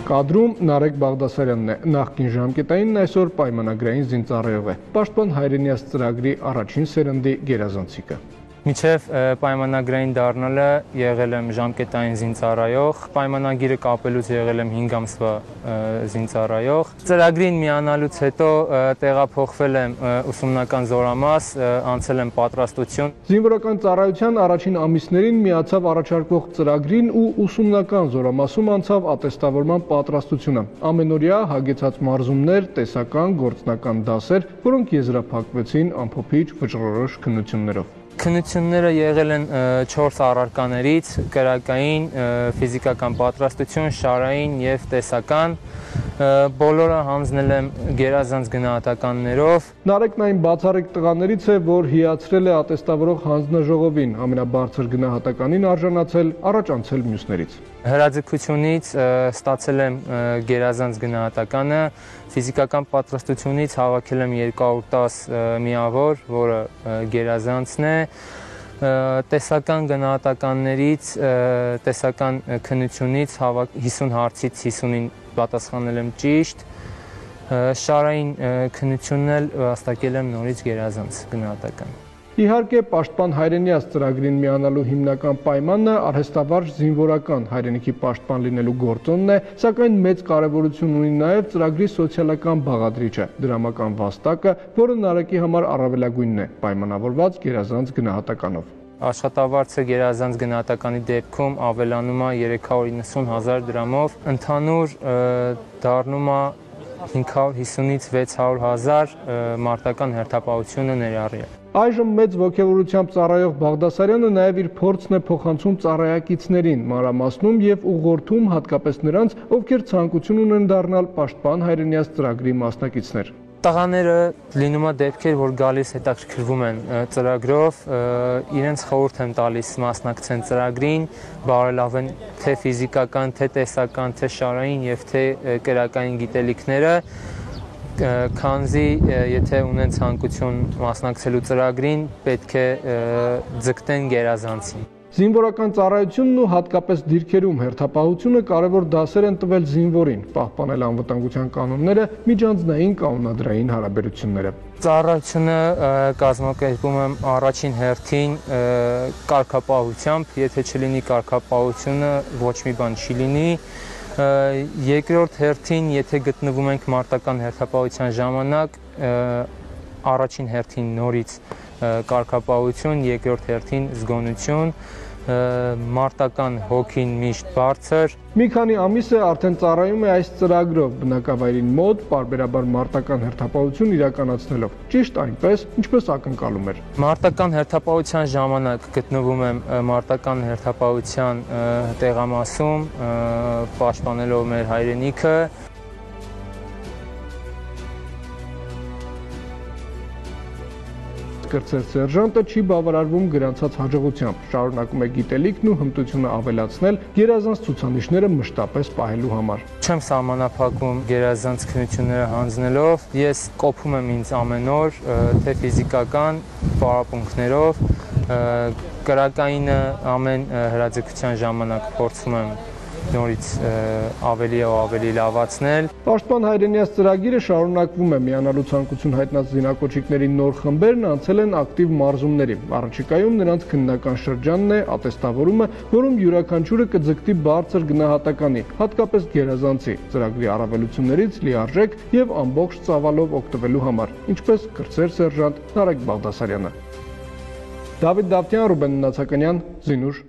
Կադրում Նարեկ Բաղդասարյանն է, նախկին ժամկետային այսօր պայմանագրային զինծառայող է, Պաշտպան հայրենիաց ծրագրի առաջին սերնդի գերազանցիկը։ Մինչև պայմանագրային դառնալը եղել եմ ժամկետային զինծառայող, պայմանագիրը կապելուց եղել եմ 5 ամսվա զինծառայող։ Ծրագրին միանալուց հետո տեղափոխվել եմ ուսումնական զորամաս, անցել եմ պատրաստություն։ Զինվորական ծառայության առաջին ամիսներին միացավ առաջարկվող ծրագրին ու ուսումնական զորամասում անցավ ատեստավորման պատրաստությունը։ Ամենօրյա հագեցած մարզումներ, տեսական, գործնական դասեր, որոնք եզրափակվեցին ամփոփիչ վճռորոշ քննություններով։ Քննությունները եղել են 4 առարկաներից՝ կրակային, ֆիզիկական պատրաստություն, շարային և տեսական։ Բոլորը հանձնել եմ գերազանց գնահատականներով։ Նարեկն այն բացառիկ տղաներից է, որ հիացրել է ատեստավորող հանձնաժողովին, ամենաբարձր գնահատականին արժանացել, առաջ անցել մյուսներից։ Հրաձգությունից ստացել եմ գերազանց գնահատականը, ֆիզիկական պատրաստությունից հավաքել եմ 210 միավոր, որը գերազանցն է։ Տեսական գնահատականներից, տեսական քննությունից 50 հարցից 50-ին պատասխանել եմ ճիշտ, շարային քննությունն էլ վաստակել եմ նորից գերազանց գնահատական։ Իհարկե, Պաշտպան հայրենիաց ծրագրին միանալու հիմնական պայմանը արհեստավարժ զինվորական հայրենիքի պաշտպան լինելու գործոնն է, սակայն մեծ կարևորություն ունի նաև ծրագրի սոցիալական բաղադրիչը, դրամական վաստակը, որը Նարեկի համար առավելագույնն է, պայմանավորված գերազանց գնահատականով։ Աշխատավարձը գերազանց գնահատականի դեպքում ավելանում է 390,000 դրամով, ընդհանուր դառնում է 550-ից 600,000 մարտական հերթապահությունը ներառյալ։ Այժմ մեծ ոգևորությամբ ծառայող Բաղդասարյանը նաև իր փորձն է փոխանցում ծառայակիցներին, մանրամասնում և ուղղորդում հատկապես նրանց, ովքեր ցանկություն ունեն դառնալ Պաշտպան հայրենիաց ծրագրի մասնակիցներ։ Տղաները լինում է դեպքեր, որ գալիս հետաքրքրվում են ծրագրով, իրենց խորհուրդ եմ տալիս մասնակցեն ծրագրին, բարելավեն թե ֆիզիկական, թե տեսական, թե շարային և թե կրակային գիտելիքները, քանզի եթե ունեն ցանկություն մասնակցելու ծրագրին, պետք է ձգտեն գերազանցին։ Զինվորական ծառայությունն ու հատկապես դիրքերում հերթապահությունը կարևոր դասեր են տվել զինվորին, պահպանել անվտանգության կանոնները, միջանձնային կանոնադրային հարաբերությունները։ Ծառայությունը կազմակերպում եմ առաջին հերթին կարգապահությամբ, եթե չլինի կարգապահությունը, ոչ մի բան չի լինի։ Երկրորդ հերթին, եթե գտնվում ենք մարտական հերթապահության ժամանակ, առաջին հերթին նորից կարգապահություն, երկրորդ հերթին զգոնություն, մարտական հոգին միշտ բարձր։ Մի քանի ամիս է արդեն ծառայում է այս ծրագրով, բնակավայրին մոտ պարբերաբար մարտական հերթապահություն իրականացնելով, ճիշտ այնպես, ինչպես ակնկալում էր։ Մարտական հերթապահության ժամանակ գտնվում եմ մարտական հերթապահության տեղամասում, պաշտպանելով մեր հայրենիքը։ Կրտսեր սերժանտը չի բավարարվում գրանցած հաջողությամբ, շարունակում է գիտելիքն ու հմտությունը ավելացնել գերազանց ցուցանիշները մշտապես պահելու համար։ Չեմ սահմանափակում գերազանց քննությունները հանձնելով, ես կոփում եմ ինձ ամեն օր, թե ֆիզիկական պարապմունքներով, կրակայինը ամեն հրաձգության ժամանակ փորձում եմ նորից ավելի ու ավելի լավացնել։ Պաշտպան հայրենիաց ծրագիրը շարունակվում է, միանալու ցանկություն հայտնած զինակոչիկների նոր խմբերն անցել են ակտիվ մարզումների։ Առաջիկայում նրանց քննական շրջանն է ատեստավորումը, որում յուրաքանչյուրը կձգտի բարձր գնահատականի, հատկապես գերազանցի, ծրագրի առավելություններից լիարժեք և ամբողջ ծավալով օգտվելու համար, ինչպես կրտսեր սերժանտ Նարեկ Բաղդասարյանը։ Դավիթ Դավթյան, Ռուբեն Նացականյան, Զինուշ։